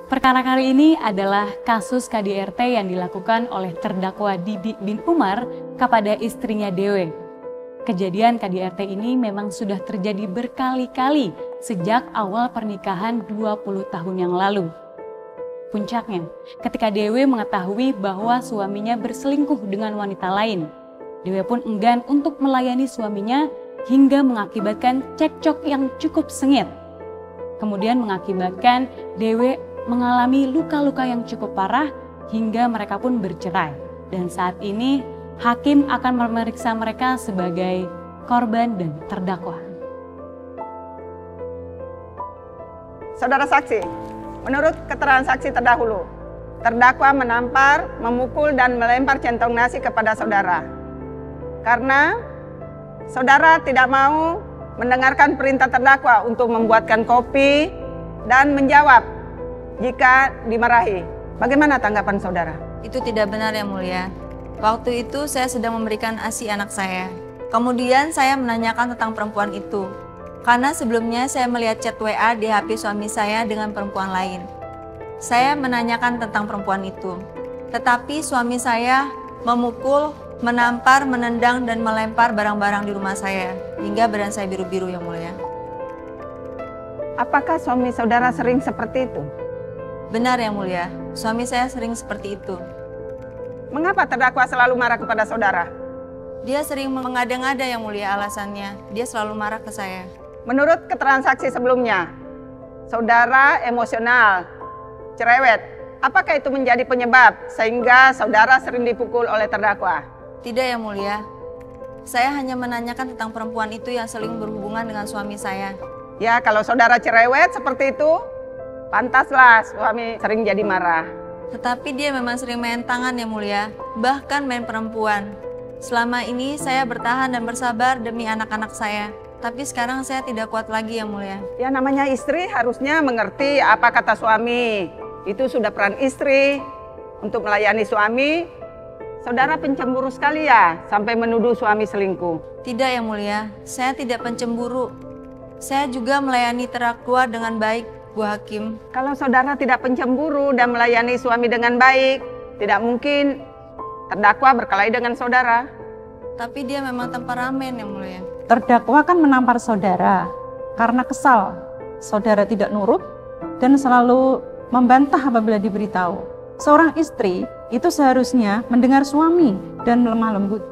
Perkara kali ini adalah kasus KDRT yang dilakukan oleh terdakwa Didi bin Umar kepada istrinya Dewe. Kejadian KDRT ini memang sudah terjadi berkali-kali sejak awal pernikahan 20 tahun yang lalu. Puncaknya, ketika Dewe mengetahui bahwa suaminya berselingkuh dengan wanita lain, Dewe pun enggan untuk melayani suaminya hingga mengakibatkan cekcok yang cukup sengit. Kemudian mengakibatkan Dewe mengalami luka-luka yang cukup parah hingga mereka pun bercerai. Dan saat ini hakim akan memeriksa mereka sebagai korban dan terdakwa. Saudara saksi, menurut keterangan saksi terdahulu, terdakwa menampar, memukul dan melempar centong nasi kepada saudara. Karena saudara tidak mau mendengarkan perintah terdakwa untuk membuatkan kopi dan menjawab jika dimarahi. Bagaimana tanggapan saudara? Itu tidak benar yang mulia. Waktu itu saya sedang memberikan ASI anak saya. Kemudian saya menanyakan tentang perempuan itu. Karena sebelumnya saya melihat chat WA di HP suami saya dengan perempuan lain. Saya menanyakan tentang perempuan itu. Tetapi suami saya memukul, menampar, menendang dan melempar barang-barang di rumah saya. Hingga badan saya biru-biru yang mulia. Apakah suami saudara sering seperti itu? Benar yang mulia, suami saya sering seperti itu. Mengapa terdakwa selalu marah kepada saudara? Dia sering mengada-ngada yang mulia alasannya. Dia selalu marah ke saya. Menurut keterangan saksi sebelumnya, saudara emosional, cerewet. Apakah itu menjadi penyebab sehingga saudara sering dipukul oleh terdakwa? Tidak yang mulia. Saya hanya menanyakan tentang perempuan itu yang sering berhubungan dengan suami saya. Ya, kalau saudara cerewet seperti itu, pantaslah suami sering jadi marah. Tetapi dia memang sering main tangan yang mulia, bahkan main perempuan. Selama ini saya bertahan dan bersabar demi anak-anak saya. Tapi sekarang saya tidak kuat lagi yang mulia. Ya, namanya istri harusnya mengerti apa kata suami. Itu sudah peran istri untuk melayani suami. Saudara pencemburu sekali ya, sampai menuduh suami selingkuh. Tidak yang mulia, saya tidak pencemburu. Saya juga melayani terdakwa dengan baik, Bu Hakim. Kalau saudara tidak pencemburu dan melayani suami dengan baik, tidak mungkin terdakwa berkelahi dengan saudara. Tapi dia memang temperamen yang mulia. Terdakwa kan menampar saudara karena kesal. Saudara tidak nurut dan selalu membantah apabila diberitahu. Seorang istri itu seharusnya mendengar suami dan lemah lembut.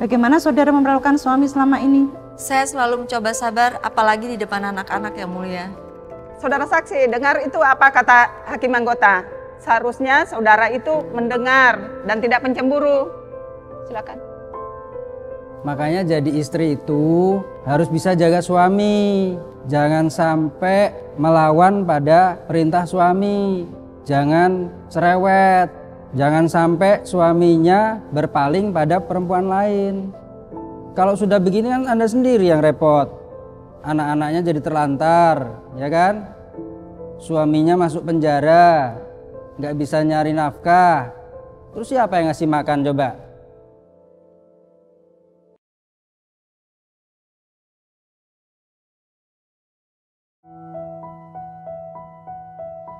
Bagaimana saudara memperlakukan suami selama ini? Saya selalu mencoba sabar, apalagi di depan anak-anak yang mulia. Saudara saksi, dengar itu apa kata hakim anggota. Seharusnya saudara itu mendengar dan tidak pencemburu. Silakan. Makanya jadi istri itu harus bisa jaga suami. Jangan sampai melawan pada perintah suami. Jangan cerewet. Jangan sampai suaminya berpaling pada perempuan lain. Kalau sudah begini kan Anda sendiri yang repot. Anak-anaknya jadi terlantar, ya kan? Suaminya masuk penjara, nggak bisa nyari nafkah. Terus siapa yang ngasih makan coba?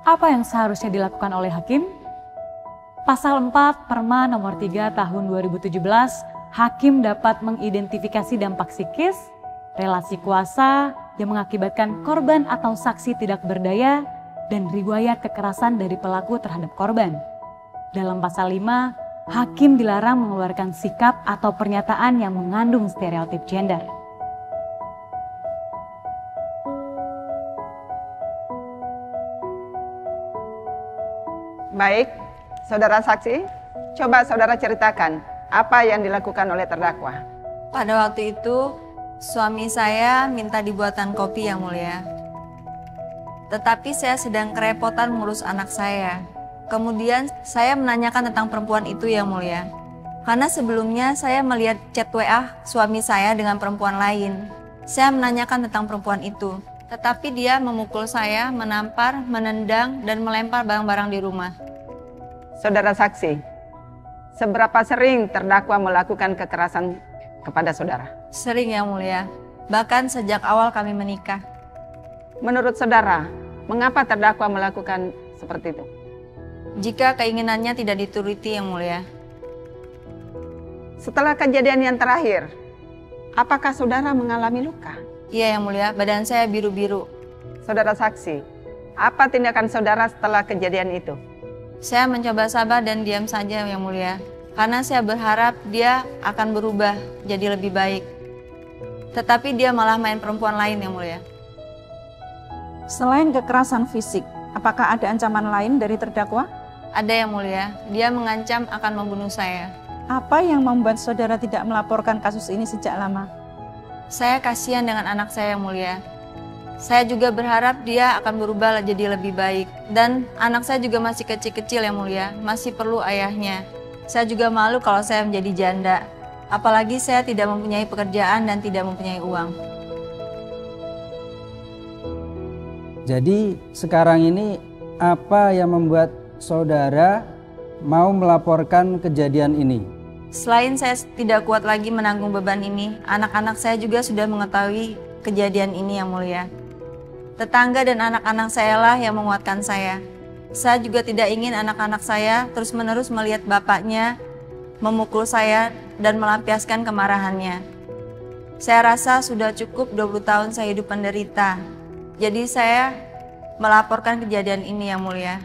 Apa yang seharusnya dilakukan oleh hakim? Pasal 4 Perma nomor 3 tahun 2017, hakim dapat mengidentifikasi dampak psikis, relasi kuasa yang mengakibatkan korban atau saksi tidak berdaya, dan riwayat kekerasan dari pelaku terhadap korban. Dalam pasal 5, hakim dilarang mengeluarkan sikap atau pernyataan yang mengandung stereotip gender. Baik, saudara saksi, coba saudara ceritakan apa yang dilakukan oleh terdakwa. Pada waktu itu, suami saya minta dibuatkan kopi yang mulia. Tetapi saya sedang kerepotan mengurus anak saya. Kemudian saya menanyakan tentang perempuan itu yang mulia. Karena sebelumnya saya melihat chat WA suami saya dengan perempuan lain. Saya menanyakan tentang perempuan itu. Tetapi dia memukul saya, menampar, menendang, dan melempar barang-barang di rumah. Saudara saksi, seberapa sering terdakwa melakukan kekerasan kepada saudara? Sering yang mulia, bahkan sejak awal kami menikah. Menurut saudara, mengapa terdakwa melakukan seperti itu? Jika keinginannya tidak dituruti, Yang Mulia. Setelah kejadian yang terakhir, apakah saudara mengalami luka? Iya, Yang Mulia, badan saya biru-biru. Saudara saksi, apa tindakan saudara setelah kejadian itu? Saya mencoba sabar dan diam saja, Yang Mulia. Karena saya berharap dia akan berubah jadi lebih baik. Tetapi dia malah main perempuan lain, Yang Mulia. Selain kekerasan fisik, apakah ada ancaman lain dari terdakwa? Ada, Yang Mulia, dia mengancam akan membunuh saya. Apa yang membuat saudara tidak melaporkan kasus ini sejak lama? Saya kasihan dengan anak saya, Yang Mulia. Saya juga berharap dia akan berubah jadi lebih baik. Dan anak saya juga masih kecil-kecil, Yang Mulia, masih perlu ayahnya. Saya juga malu kalau saya menjadi janda. Apalagi saya tidak mempunyai pekerjaan dan tidak mempunyai uang. Jadi sekarang ini apa yang membuat saudara mau melaporkan kejadian ini? Selain saya tidak kuat lagi menanggung beban ini, anak-anak saya juga sudah mengetahui kejadian ini, Yang Mulia. Tetangga dan anak-anak saya lah yang menguatkan saya. Saya juga tidak ingin anak-anak saya terus-menerus melihat bapaknya memukul saya dan melampiaskan kemarahannya. Saya rasa sudah cukup 20 tahun saya hidup menderita. Jadi saya melaporkan kejadian ini, Yang Mulia.